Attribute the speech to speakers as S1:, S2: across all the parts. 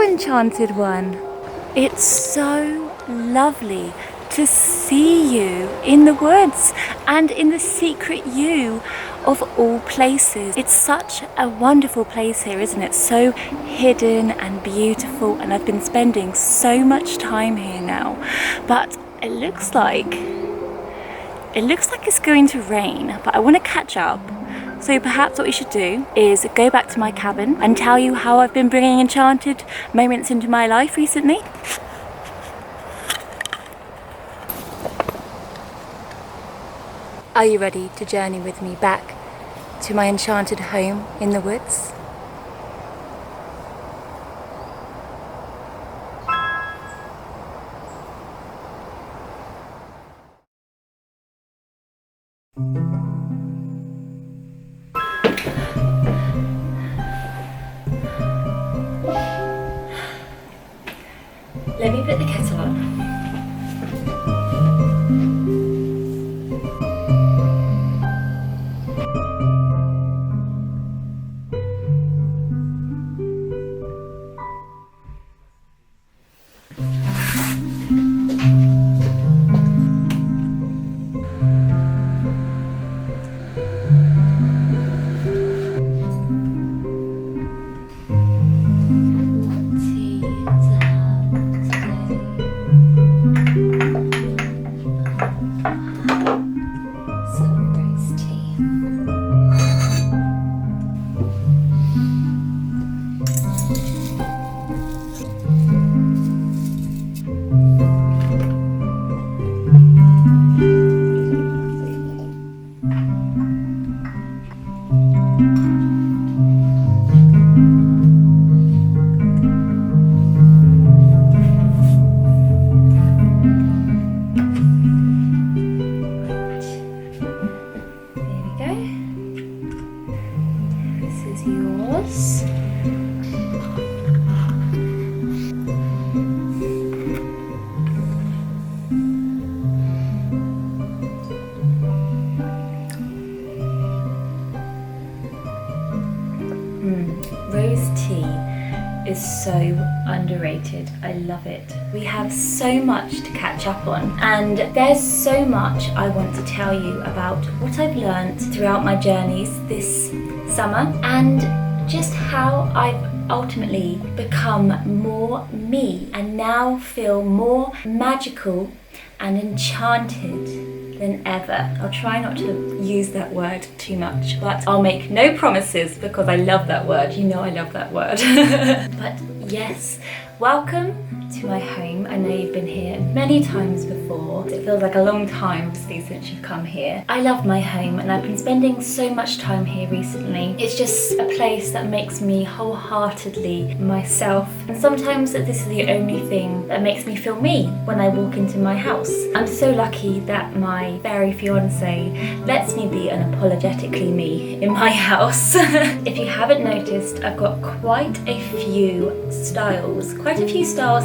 S1: Enchanted One. It's so lovely to see you in the woods and in the secret you of all places. It's such a wonderful place here, isn't it? So hidden and beautiful, and I've been spending so much time here now. But it looks like it's going to rain, but I want to catch up. So perhaps what we should do is go back to my cabin and tell you how I've been bringing enchanted moments into my life recently. Are you ready to journey with me back to my enchanted home in the woods? Let me put the kettle on. Rose tea is so underrated. I love it. We have so much to catch up on, and there's so much I want to tell you about what I've learned throughout my journeys this summer, and just how I've ultimately become more me and now feel more magical and enchanted than ever. I'll try not to use that word too much, but I'll make no promises because I love that word. You know I love that word. But yes, welcome to my home. I know you've been here many times before. It feels like a long time, obviously, since you've come here. I love my home, and I've been spending so much time here recently. It's just a place that makes me wholeheartedly myself, and sometimes this is the only thing that makes me feel me when I walk into my house. I'm so lucky that my fairy fiance lets me be unapologetically me in my house. If you haven't noticed, I've got quite a few styles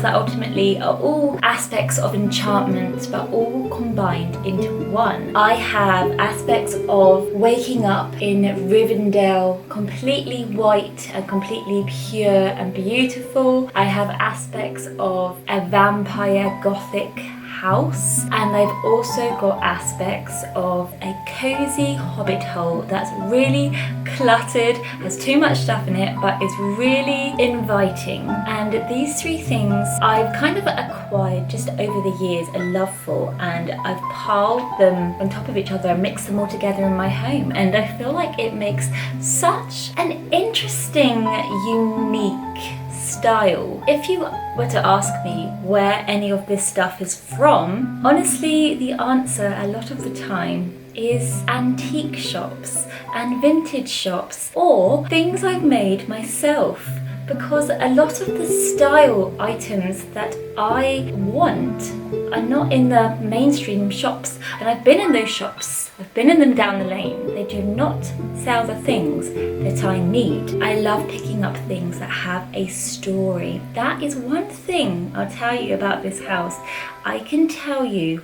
S1: that ultimately are all aspects of enchantment, but all combined into one. I have aspects of waking up in Rivendell, completely white and completely pure and beautiful. I have aspects of a vampire gothic house, and I've also got aspects of a cozy hobbit hole that's really cluttered, has too much stuff in it, but is really inviting. And these three things I've kind of acquired just over the years a love for, and I've piled them on top of each other and mixed them all together in my home, and I feel like it makes such an interesting, unique style. If you were to ask me where any of this stuff is from, honestly, the answer a lot of the time is antique shops and vintage shops, or things I've made myself, because a lot of the style items that I want are not in the mainstream shops, and I've been in those shops, I've been in them down the lane. They do not sell the things that I need. I love picking up things that have a story. That is one thing I'll tell you about this house. I can tell you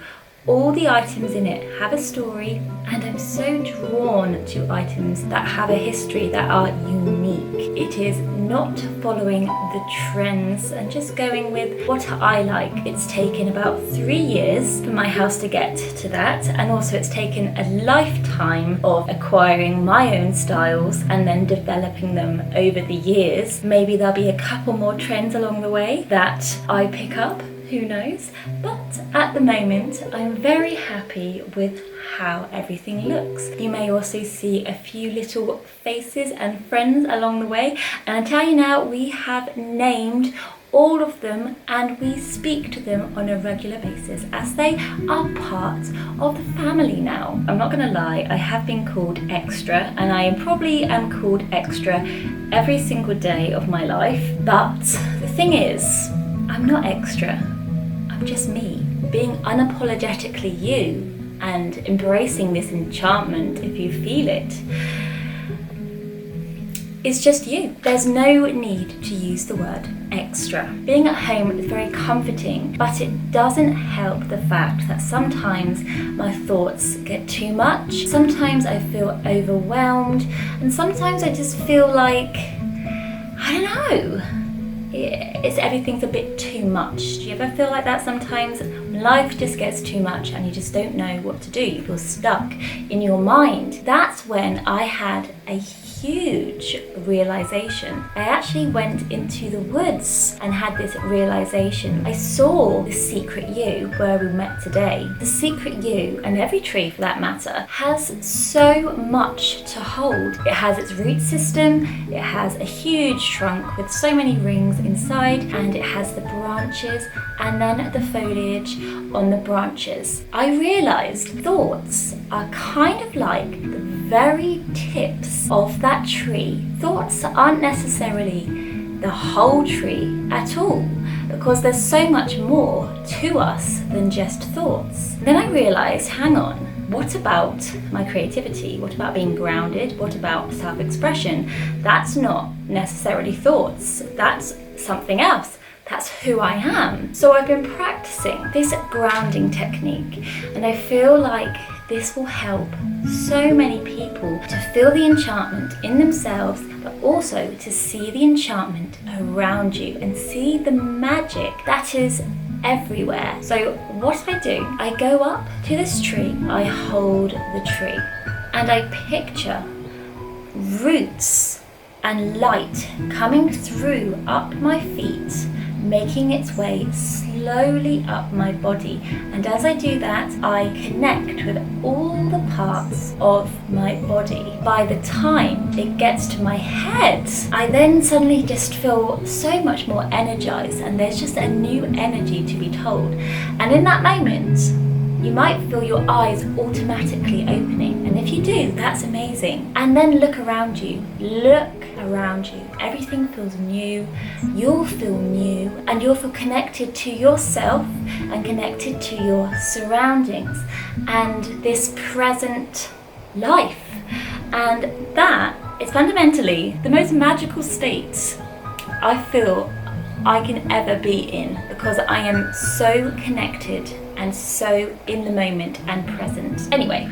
S1: All the items in it have a story, and I'm so drawn to items that have a history, that are unique. It is not following the trends and just going with what I like. It's taken about 3 years for my house to get to that, and also it's taken a lifetime of acquiring my own styles and then developing them over the years. Maybe there'll be a couple more trends along the way that I pick up, who knows? But at the moment, I'm very happy with how everything looks. You may also see a few little faces and friends along the way, and I tell you now, we have named all of them and we speak to them on a regular basis as they are part of the family now. I'm not gonna lie, I have been called extra, and I probably am called extra every single day of my life, but the thing is, I'm not extra. I'm just me, being unapologetically you and embracing this enchantment, if you feel it. It's just you. There's no need to use the word extra. Being at home is very comforting, but it doesn't help the fact that sometimes my thoughts get too much. Sometimes I feel overwhelmed, and sometimes I just feel like, I don't know, everything's a bit too much. Do you ever feel like that sometimes? When life just gets too much and you just don't know what to do, you feel stuck in your mind. That's when I had a huge realization. I actually went into the woods and had this realization. I saw the secret you where we met today. The secret you, and every tree for that matter, has so much to hold. It has its root system, it has a huge trunk with so many rings inside, and it has the branches and then the foliage on the branches. I realized thoughts are kind of like the very tips of that tree. Thoughts aren't necessarily the whole tree at all, because there's so much more to us than just thoughts. Then I realized, hang on, what about my creativity? What about being grounded? What about self-expression? That's not necessarily thoughts. That's something else. That's who I am. So I've been practicing this grounding technique, and I feel like this will help so many people to feel the enchantment in themselves, but also to see the enchantment around you and see the magic that is everywhere. So what do? I go up to this tree, I hold the tree, and I picture roots and light coming through up my feet, making its way slowly up my body. And as I do that, I connect with all the parts of my body. By the time it gets to my head, I then suddenly just feel so much more energized, and there's just a new energy to be told. And in that moment, you might feel your eyes automatically opening, and if you do, that's amazing. And then look around you. Look around you. Everything feels new. You'll feel new, and you'll feel connected to yourself and connected to your surroundings and this present life. And that is fundamentally the most magical state I feel I can ever be in, because I am so connected and so in the moment and present. Anyway,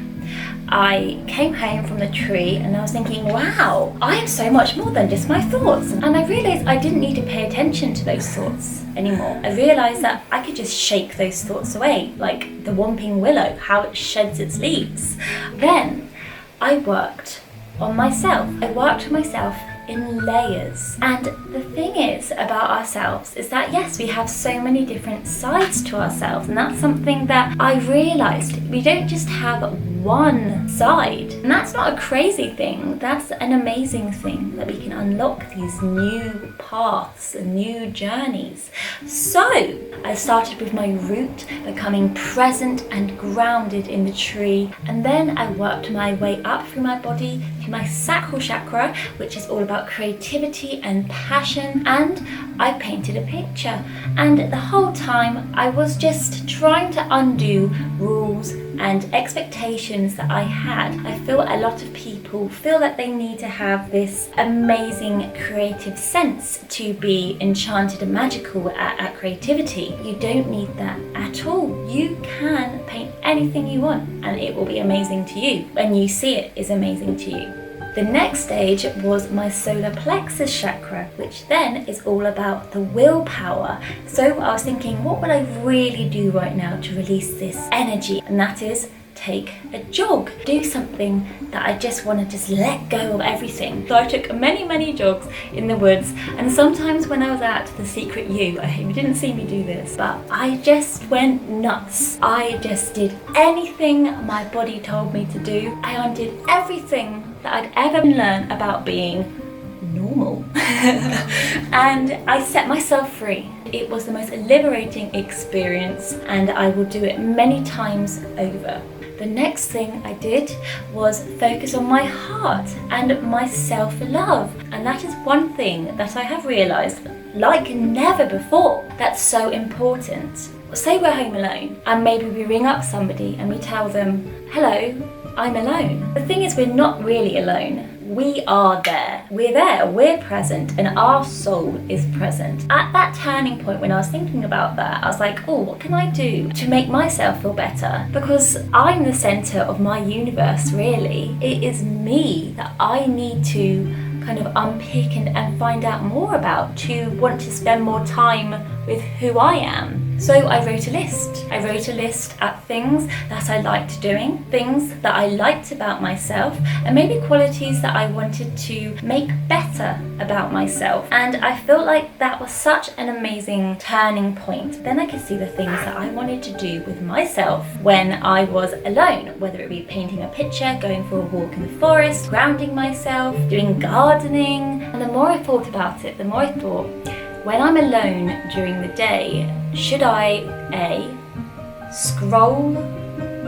S1: I came home from the tree and I was thinking, wow, I am so much more than just my thoughts. And I realized I didn't need to pay attention to those thoughts anymore. I realized that I could just shake those thoughts away, like the whomping willow, how it sheds its leaves. Then I worked on myself. I worked on myself in layers. And the thing is about ourselves is that, yes, we have so many different sides to ourselves, and that's something that I realized. We don't just have one side, and that's not a crazy thing. That's an amazing thing, that we can unlock these new paths and new journeys. So I started with my root, becoming present and grounded in the tree, and then I worked my way up through my body to my sacral chakra, which is all about creativity and passion, and I painted a picture. And the whole time I was just trying to undo rules and expectations that I had. I feel a lot of people feel that they need to have this amazing creative sense to be enchanted and magical at creativity. You don't need that at all. You can paint anything you want and it will be amazing to you. When you see it is amazing to you. The next stage was my solar plexus chakra, which then is all about the willpower. So I was thinking, what would I really do right now to release this energy? And that is take a jog, do something that I just want to just let go of everything. So I took many jogs in the woods, and sometimes when I was at the Secret U, I hope you didn't see me do this, but I just went nuts. I just did anything my body told me to do. I undid everything that I'd ever learned about being normal and I set myself free. It was the most liberating experience, and I will do it many times over. The next thing I did was focus on my heart and my self-love, and that is one thing that I have realised like never before that's so important. Say we're home alone and maybe we ring up somebody and we tell them, hello, I'm alone. The thing is, we're not really alone. We are there. We're present, and our soul is present. At that turning point when I was thinking about that, I was like, oh, what can I do to make myself feel better? Because I'm the center of my universe, really. It is me that I need to kind of unpick and find out more about, to want to spend more time with who I am. So I wrote a list. I wrote a list at things that I liked doing, things that I liked about myself, and maybe qualities that I wanted to make better about myself. And I felt like that was such an amazing turning point. Then I could see the things that I wanted to do with myself when I was alone, whether it be painting a picture, going for a walk in the forest, grounding myself, doing gardening. And the more I thought about it, the more I thought, when I'm alone during the day, should I scroll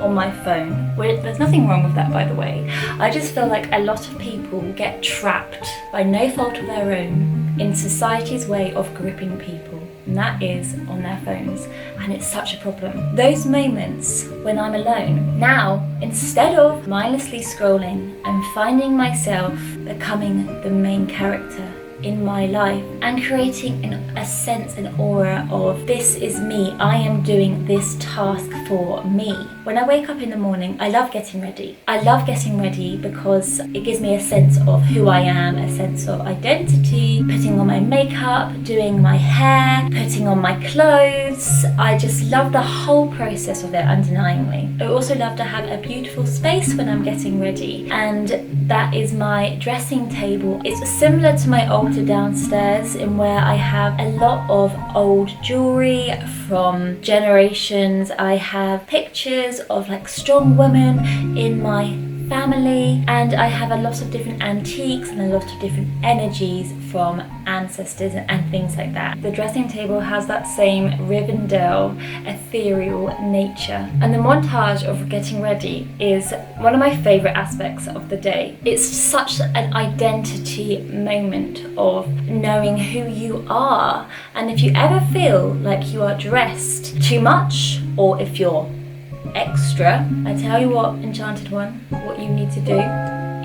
S1: on my phone? There's nothing wrong with that, by the way. I just feel like a lot of people get trapped by no fault of their own in society's way of gripping people, and that is on their phones, and it's such a problem. Those moments when I'm alone, now, instead of mindlessly scrolling, I'm finding myself becoming the main character in my life and creating a sense, an aura of, this is me, I am doing this task for me. When I wake up in the morning, I love getting ready. I love getting ready because it gives me a sense of who I am, a sense of identity, putting on my makeup, doing my hair, putting on my clothes. I just love the whole process of it, undeniably. I also love to have a beautiful space when I'm getting ready, and that is my dressing table. It's similar to my altar downstairs, in where I have a lot of old jewelry from generations. I have pictures of like strong women in my family, and I have a lot of different antiques and a lot of different energies from ancestors and things like that. The dressing table has that same Rivendell ethereal nature, and the montage of getting ready is one of my favourite aspects of the day. It's such an identity moment of knowing who you are, and if you ever feel like you are dressed too much, or if you're extra, I tell you what, Enchanted One, what you need to do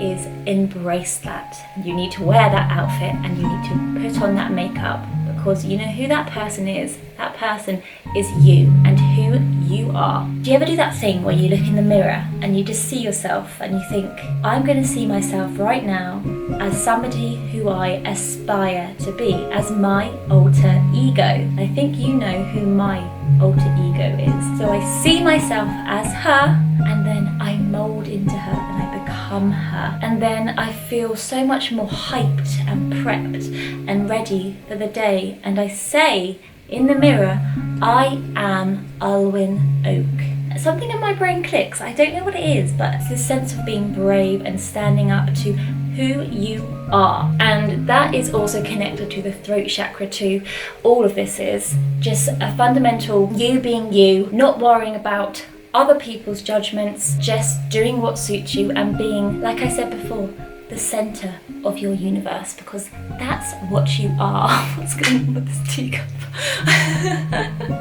S1: is embrace that. You need to wear that outfit and you need to put on that makeup, because you know who that person is. That person is you and who you are. Do you ever do that thing where you look in the mirror and you just see yourself and you think, I'm going to see myself right now as somebody who I aspire to be, as my alter ego? I think you know who my alter ego is. So I see myself as her, and then I mold into her and I become her, and then I feel so much more hyped and prepped and ready for the day, and I say in the mirror, I am Alwyn Oak. Something in my brain clicks. I don't know what it is, but it's this sense of being brave and standing up to who you are. And that is also connected to the throat chakra too. All of this is just a fundamental you being you, not worrying about other people's judgments, just doing what suits you and being, like I said before, the center of your universe, because that's what you are. What's going on with this teacup?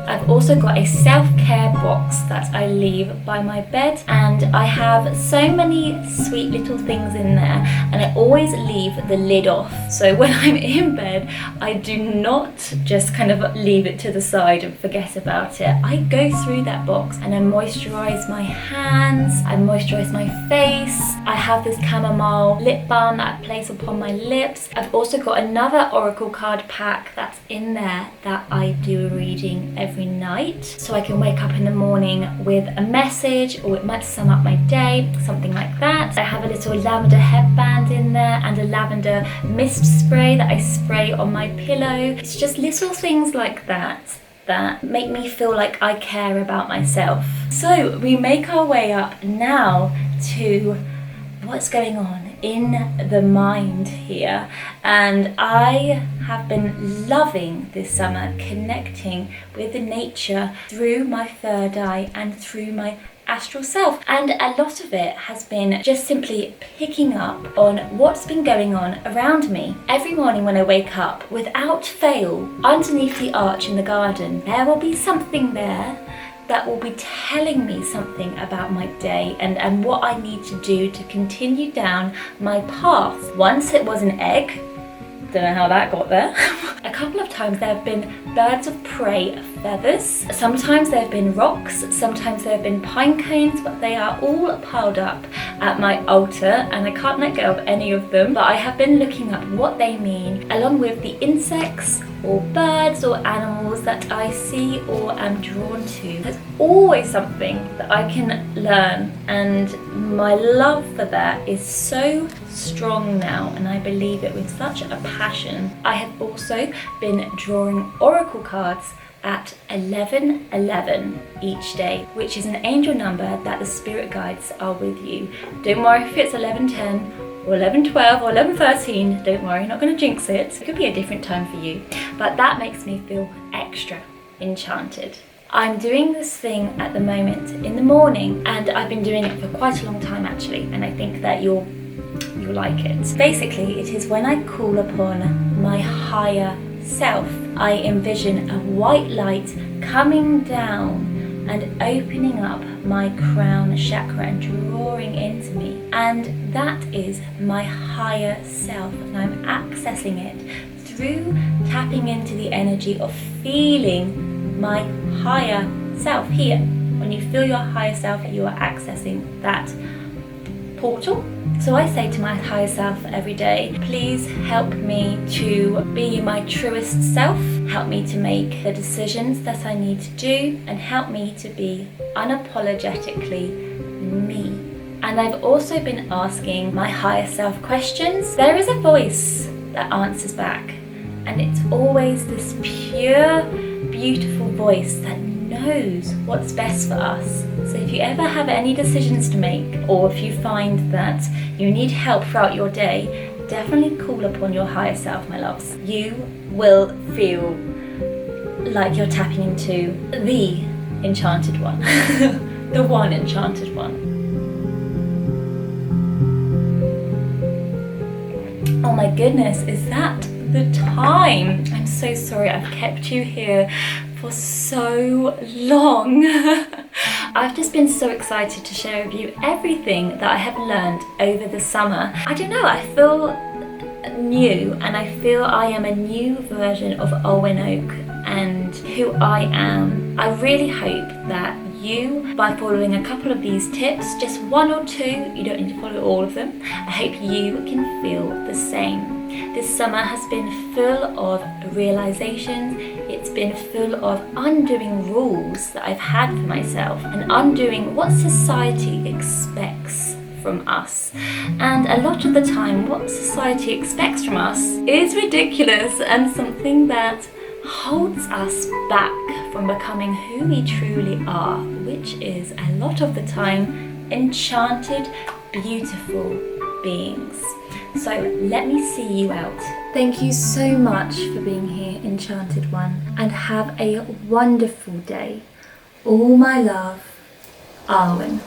S1: I've also got a self-care box that I leave by my bed, and I have so many sweet little things in there, and I always leave the lid off. So when I'm in bed, I do not just kind of leave it to the side and forget about it. I go through that box and I moisturize my hands, I moisturize my face. I have this chamomile lip balm that I place upon my lips. I've also got another oracle card pack that's in there that I do a reading every night, so I can wake up in the morning with a message, or it might sum up my day, something like that. I have a little lavender headband in there and a lavender mist spray that I spray on my pillow. It's just little things like that that make me feel like I care about myself. So we make our way up now to what's going on in the mind here, and I have been loving this summer connecting with nature through my third eye and through my astral self, and a lot of it has been just simply picking up on what's been going on around me. Every morning when I wake up, without fail, underneath the arch in the garden, there will be something there that will be telling me something about my day and what I need to do to continue down my path. Once it was an egg, don't know how that got there. A couple of times there have been birds of prey feathers. Sometimes there have been rocks, sometimes there have been pine cones, but they are all piled up at my altar and I can't let go of any of them. But I have been looking up what they mean, along with the insects or birds or animals that I see or am drawn to. There's always something that I can learn, and my love for that is so strong now, and I believe it with such a passion. I have also been drawing oracle cards at 11:11 each day, which is an angel number that the spirit guides are with you. Don't worry if it's 11:10 or 11:12 or 11:13, don't worry, not going to jinx it. It could be a different time for you, but that makes me feel extra enchanted. I'm doing this thing at the moment in the morning, and I've been doing it for quite a long time actually, and I think that you'll like it. Basically, it is when I call upon my higher self. I envision a white light coming down and opening up my crown chakra and drawing into me, and that is my higher self, and I'm accessing it through tapping into the energy of feeling my higher self here. When you feel your higher self, you are accessing that portal. So I say to my higher self every day, please help me to be my truest self, help me to make the decisions that I need to do, and help me to be unapologetically me. And I've also been asking my higher self questions. There is a voice that answers back, and it's always this pure, beautiful voice that knows what's best for us. So if you ever have any decisions to make, or if you find that you need help throughout your day, definitely call upon your higher self, my loves. You will feel like you're tapping into the enchanted one, the one enchanted one. Oh my goodness, is that the time? I'm so sorry I've kept you here for so long. I've just been so excited to share with you everything that I have learned over the summer. I don't know, I feel new, and I feel I am a new version of Alwyn Oak and who I am. I really hope that you, by following a couple of these tips, just one or two, you don't need to follow all of them, I hope you can feel the same. This summer has been full of realizations. It's been full of undoing rules that I've had for myself and undoing what society expects from us. And a lot of the time, what society expects from us is ridiculous and something that holds us back from becoming who we truly are, which is a lot of the time enchanted, beautiful beings. So let me see you out. Thank you so much for being here, Enchanted One, and have a wonderful day. All my love, Alwyn.